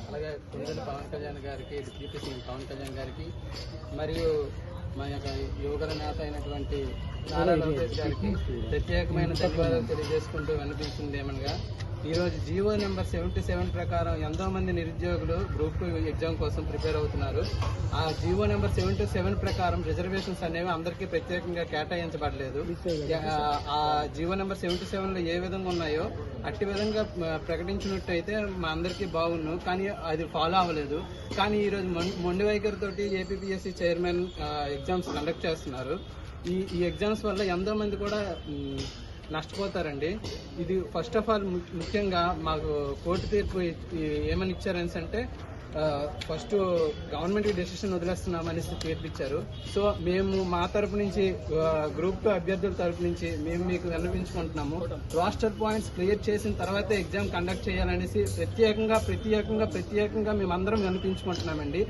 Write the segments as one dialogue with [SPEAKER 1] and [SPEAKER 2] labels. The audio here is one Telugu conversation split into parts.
[SPEAKER 1] అలాగే కుందల పవన్ కళ్యాణ్ గారికి, డిప్యూటీ సీఎం పవన్ కళ్యాణ్ గారికి, మరియు మా యొక్క యువకుల నేత అయినటువంటి నారా లోకేష్ గారికి ప్రత్యేకమైన ధన్యవాదాలు తెలియజేసుకుంటూ వినిపిస్తుంది ఏమనగా, ఈరోజు జీవో నెంబర్ 77 ప్రకారం ఎంతో మంది నిరుద్యోగులు గ్రూప్ 2 ఎగ్జామ్ కోసం ప్రిపేర్ అవుతున్నారు. ఆ జీవో నెంబర్ 77 ప్రకారం రిజర్వేషన్స్ అనేవి అందరికీ ప్రత్యేకంగా కేటాయించబడలేదు. ఆ జీవో నెంబర్ 77లో ఏ విధంగా ఉన్నాయో అట్టి విధంగా ప్రకటించినట్టయితే మా అందరికీ బాగుండు, కానీ అది ఫాలో అవ్వలేదు. కానీ ఈరోజు మొండి వైఖరితోటి ఏపీపీఎస్సీ చైర్మన్ ఎగ్జామ్స్ కండక్ట్ చేస్తున్నారు. ఈ ఎగ్జామ్స్ వల్ల ఎంతో మంది కూడా నష్టపోతారండి. ఇది ఫస్ట్ ఆఫ్ ఆల్ ముఖ్యంగా మాకు కోర్టు తీర్పు ఏమని ఇచ్చారని అంటే, ఫస్ట్ గవర్నమెంట్కి డెసిషన్ వదిలేస్తున్నామని తీర్పు ఇచ్చారు. సో మేము మా తరపు నుంచి గ్రూప్ 2 అభ్యర్థుల తరపు నుంచి మేము మీకు విన్నవించుకుంటున్నాము, రోస్టర్ పాయింట్స్ క్లియర్ చేసిన తర్వాత ఎగ్జామ్ కండక్ట్ చేయాలనేసి ప్రత్యేకంగా మేమందరం వినిపించుకుంటున్నామండి.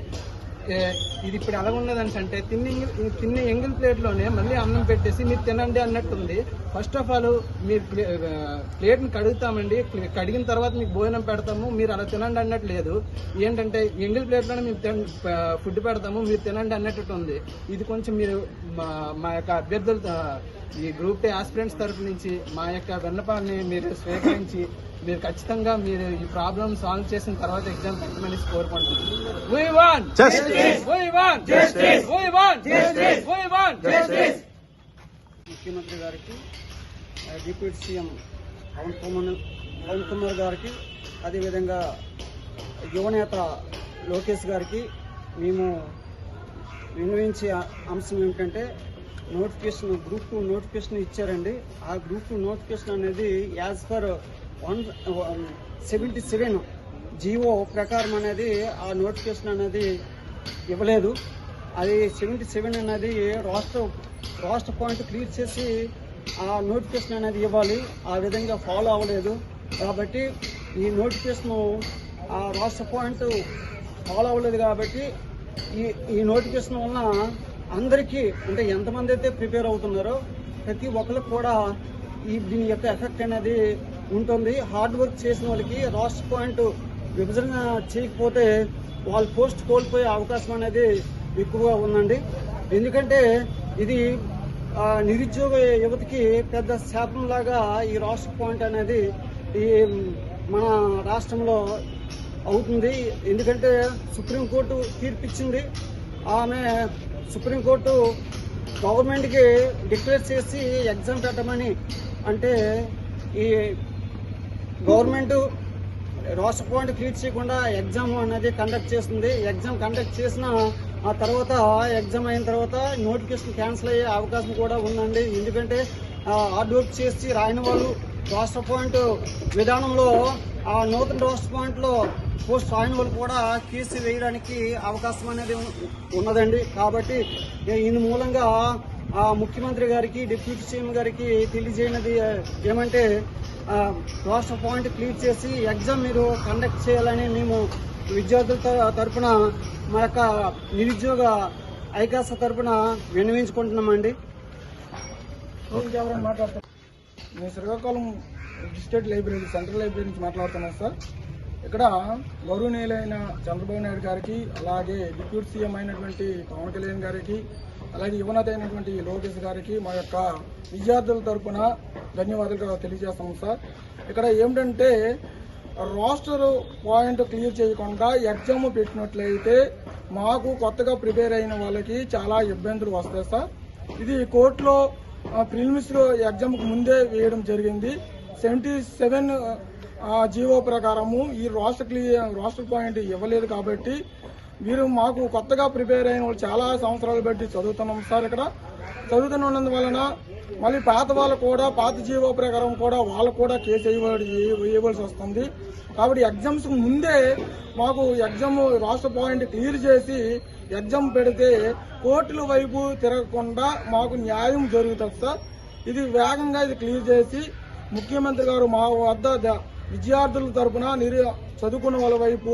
[SPEAKER 1] ఇది ఇప్పుడు ఎలా ఉన్నదంటే తిన్న ఎంగిల్ ప్లేట్లోనే మళ్ళీ అన్నం పెట్టేసి మీరు తినండి అన్నట్టుంది. ఫస్ట్ ఆఫ్ ఆల్ మీరు ప్లేట్ని కడుగుతామండి, కడిగిన తర్వాత మీకు భోజనం పెడతాము, మీరు అలా తినండి అన్నట్టు లేదు. ఏంటంటే ఎంగిల్ ప్లేట్లోనే మేము ఫుడ్ పెడతాము, మీరు తినండి అన్నట్టు ఉంది. ఇది కొంచెం మీరు మా యొక్క అభ్యర్థుల ఈ గ్రూప్ 2 ఆస్పిరెంట్స్ తరపు నుంచి మా యొక్క విన్నపాన్ని మీరు స్వీకరించి మీరు ఖచ్చితంగా మీరు ఈ ప్రాబ్లం సాల్వ్ చేసిన తర్వాత ఎగ్జామ్ పెట్టమని కోరుకుంటున్నాం. ముఖ్యమంత్రి గారికి, డిప్యూటీ సీఎం పవన్ కుమార్ గారికి, అదేవిధంగా యువనేత లోకేష్ గారికి మేము విన్నవించే అంశం ఏమిటంటే, నోటిఫికేషన్ గ్రూప్ 2 నోటిఫికేషన్ ఇచ్చారండి. ఆ గ్రూప్ 2 నోటిఫికేషన్ అనేది యాజ్ పర్ 177 జీవో ప్రకారం అనేది ఆ నోటిఫికేషన్ అనేది ఇవ్వలేదు. అది 77 అనేది రాష్ట్ర పాయింట్ క్లియర్ చేసి ఆ నోటిఫికేషన్ అనేది ఇవ్వాలి. ఆ విధంగా ఫాలో అవ్వలేదు. కాబట్టి ఈ నోటిఫికేషన్ ఆ రాష్ట్ర పాయింట్ ఫాలో అవ్వలేదు. కాబట్టి ఈ నోటిఫికేషన్ వలన అందరికీ, అంటే ఎంతమంది అయితే ప్రిపేర్ అవుతున్నారో ప్రతి ఒక్కరికి కూడా దీని యొక్క ఎఫెక్ట్ అనేది ఉంటుంది. హార్డ్ వర్క్ చేసిన వాళ్ళకి రాష్ట్ర పాయింట్ విభజన చేయకపోతే వాళ్ళు పోస్ట్ కోల్పోయే అవకాశం అనేది ఎక్కువగా ఉందండి. ఎందుకంటే ఇది నిరుద్యోగ యువతకి పెద్ద శాపంలాగా ఈ రాష్ట్ర పాయింట్ అనేది ఈ మన రాష్ట్రంలో అవుతుంది. ఎందుకంటే సుప్రీంకోర్టు తీర్పిచ్చింది. ఆమె సుప్రీంకోర్టు గవర్నమెంట్కి డిక్లేర్ చేసి ఎగ్జామ్ పెట్టమని అంటే, ఈ గవర్నమెంట్ రాష్ట్ర పాయింట్ క్లియర్ చేయకుండా ఎగ్జామ్ అనేది కండక్ట్ చేస్తుంది. ఎగ్జామ్ కండక్ట్ చేసిన ఆ తర్వాత ఎగ్జామ్ అయిన తర్వాత నోటిఫికేషన్ క్యాన్సిల్ అయ్యే అవకాశం కూడా ఉందండి. ఎందుకంటే హార్డ్ వర్క్ చేసి రాయని వాళ్ళు రాష్ట్ర పాయింట్ విధానంలో ఆ నూతన రాష్ట్ర పాయింట్లో పోస్ట్ రాయని వాళ్ళు కూడా కేసు వేయడానికి అవకాశం అనేది ఉన్నదండి. కాబట్టి ఇందు మూలంగా ముఖ్యమంత్రి గారికి, డిప్యూటీ సీఎం గారికి తెలియజేయనది ఏమంటే, రాష్ట్ర పాయింట్ క్లియర్ చేసి ఎగ్జామ్ మీరు కండక్ట్ చేయాలని మేము విద్యార్థుల తరఫున, మా యొక్క నిరుద్యోగ ఐకాస తరఫున విన్నవించుకుంటున్నామండి.
[SPEAKER 2] మేము Srikakulam district library, central library నుంచి మాట్లాడుతున్నాం సార్. ఇక్కడ గౌరవనీయులైన చంద్రబాబు నాయుడు గారికి, అలాగే డిప్యూటీ సీఎం అయినటువంటి పవన్ కళ్యాణ్ గారికి, అలాగే యువనేత అయినటువంటి లోకేష్ గారికి మా యొక్క విద్యార్థుల తరఫున ధన్యవాదాలు తెలియజేస్తాము సార్. ఇక్కడ ఏమిటంటే, రాస్టర్ పాయింట్ క్లియర్ చేయకుండా ఎగ్జామ్ పెట్టినట్లయితే మాకు కొత్తగా ప్రిపేర్ అయిన వాళ్ళకి చాలా ఇబ్బందులు వస్తాయి సార్. ఇది కోర్టులో ప్రిలిమ్స్ ఎగ్జామ్కి ముందే వేయడం జరిగింది. 77 జీవో ప్రకారము ఈ రాస్టర్ పాయింట్ ఇవ్వలేదు. కాబట్టి మీరు మాకు కొత్తగా ప్రిపేర్ అయిన వాళ్ళు చాలా సంవత్సరాలు బట్టి చదువుతున్నాం సార్. ఇక్కడ చదువుతున్నందు వలన మళ్ళీ పాత వాళ్ళు కూడా పాత జీవో ప్రకారం కూడా వాళ్ళకు కూడా కేసు వేయవలసి వస్తుంది. కాబట్టి ఎగ్జామ్స్ ముందే మాకు ఎగ్జామ్ రాష్ట్ర పాయింట్ క్లియర్ చేసి ఎగ్జామ్ పెడితే కోర్టుల వైపు తిరగకుండా మాకు న్యాయం జరుగుతుంది సార్. ఇది వేగంగా ఇది క్లియర్ చేసి ముఖ్యమంత్రి గారు మా వద్ద విద్యార్థుల తరఫున చదువుకున్న వాళ్ళ వైపు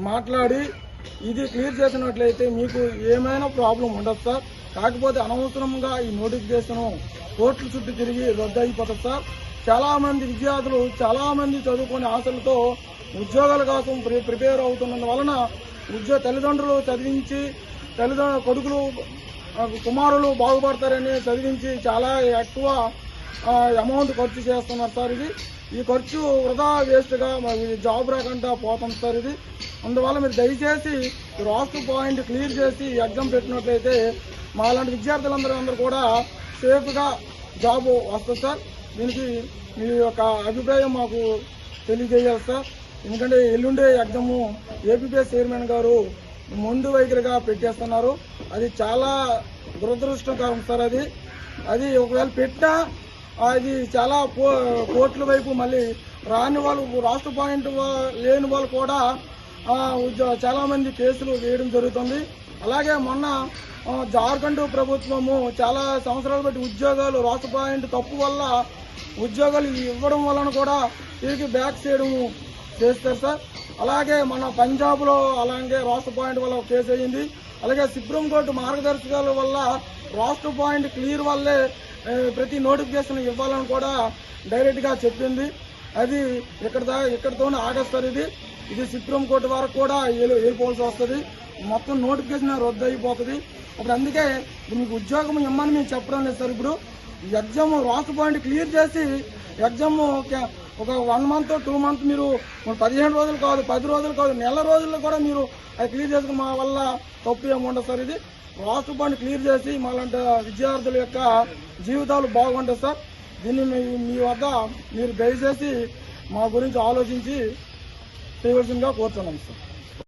[SPEAKER 2] మాట్లాడి ఇది క్లియర్ చేసినట్లయితే మీకు ఏమైనా ప్రాబ్లం ఉండదు సార్. కాకపోతే అనవసరంగా ఈ నోటిఫికేషన్ కోర్టుల చుట్టూ తిరిగి రద్దు అయిపోతుంది సార్. చాలా మంది విద్యార్థులు చాలా మంది చదువుకునే ఆశలతో ఉద్యోగాల కోసం ప్రిపేర్ అవుతున్నందువలన తల్లిదండ్రులు చదివించి కొడుకులు కుమారులు బాగుపడతారని చదివించి చాలా ఎక్కువ అమౌంట్ ఖర్చు చేస్తున్నారు సార్. ఈ ఖర్చు వృధా వేస్ట్గా జాబ్ రాకుండా పోతుంది సార్. అందువల్ల మీరు దయచేసి రాష్ట్ర పాయింట్ క్లియర్ చేసి ఎగ్జామ్ పెట్టినట్లయితే మాలాంటి విద్యార్థులందరూ కూడా సేఫ్గా జాబ్ వస్తుంది సార్. దీనికి మీ యొక్క అభిప్రాయం మాకు తెలియజేయాలి సార్. ఎందుకంటే ఎల్లుండే ఎగ్జాము ఏపీపీఎస్ చైర్మన్ గారు ముందు వైఖరిగా పెట్టేస్తున్నారు. అది చాలా దురదృష్టకరం సార్. అది ఒకవేళ పెట్టినా అది చాలా కోర్టుల వైపు మళ్ళీ రాని వాళ్ళు రాష్ట్ర పాయింట్ లేని వాళ్ళు కూడా చాలా మంది కేసులు వేయడం జరుగుతుంది. అలాగే మొన్న జార్ఖండ్ ప్రభుత్వము చాలా సంవత్సరాలు బట్టి ఉద్యోగాలు రాష్ట్ర పాయింట్ తప్పు వల్ల ఉద్యోగాలు ఇవ్వడం వలన కూడా తిరిగి బ్యాక్ చేయడం చేస్తారు సార్. అలాగే మన పంజాబ్లో అలాగే రాష్ట్ర పాయింట్ వల్ల కేసు అయ్యింది. అలాగే సుప్రీంకోర్టు మార్గదర్శకాల వల్ల రాష్ట్ర పాయింట్ క్లియర్ వల్లే ప్రతి నోటిఫికేషన్ ఇవ్వాలని కూడా డైరెక్ట్గా చెప్పింది. అది ఇక్కడితోనే ఆగేస్తారు. ఇది సుప్రీంకోర్టు వరకు కూడా వెళ్ళిపోవాల్సి వస్తుంది. మొత్తం నోటిఫికేషన్ రద్దు అయిపోతుంది. అప్పుడు అందుకే మీకు ఉద్యోగం ఇమ్మని మేము చెప్పడం లేదు సార్. ఇప్పుడు ఎగ్జామ్ రాష్ట్ర పాయింట్ క్లియర్ చేసి ఎగ్జామ్ ఒక 1 month 2 months మీరు 15 రోజులు కాదు 10 రోజులు కాదు నెల రోజుల్లో కూడా మీరు అది క్లియర్ చేసుకుని మా వల్ల తప్పు ఏముండదు సార్. రాష్ట్ర పాయింట్ క్లియర్ చేసి మాలాంటి విద్యార్థుల యొక్క జీవితాలు బాగుంటాయి సార్. దీన్ని మీ వద్ద మీరు దయచేసి మా గురించి ఆలోచించి చేయవలసిందిగా కోరుతున్నాం సార్.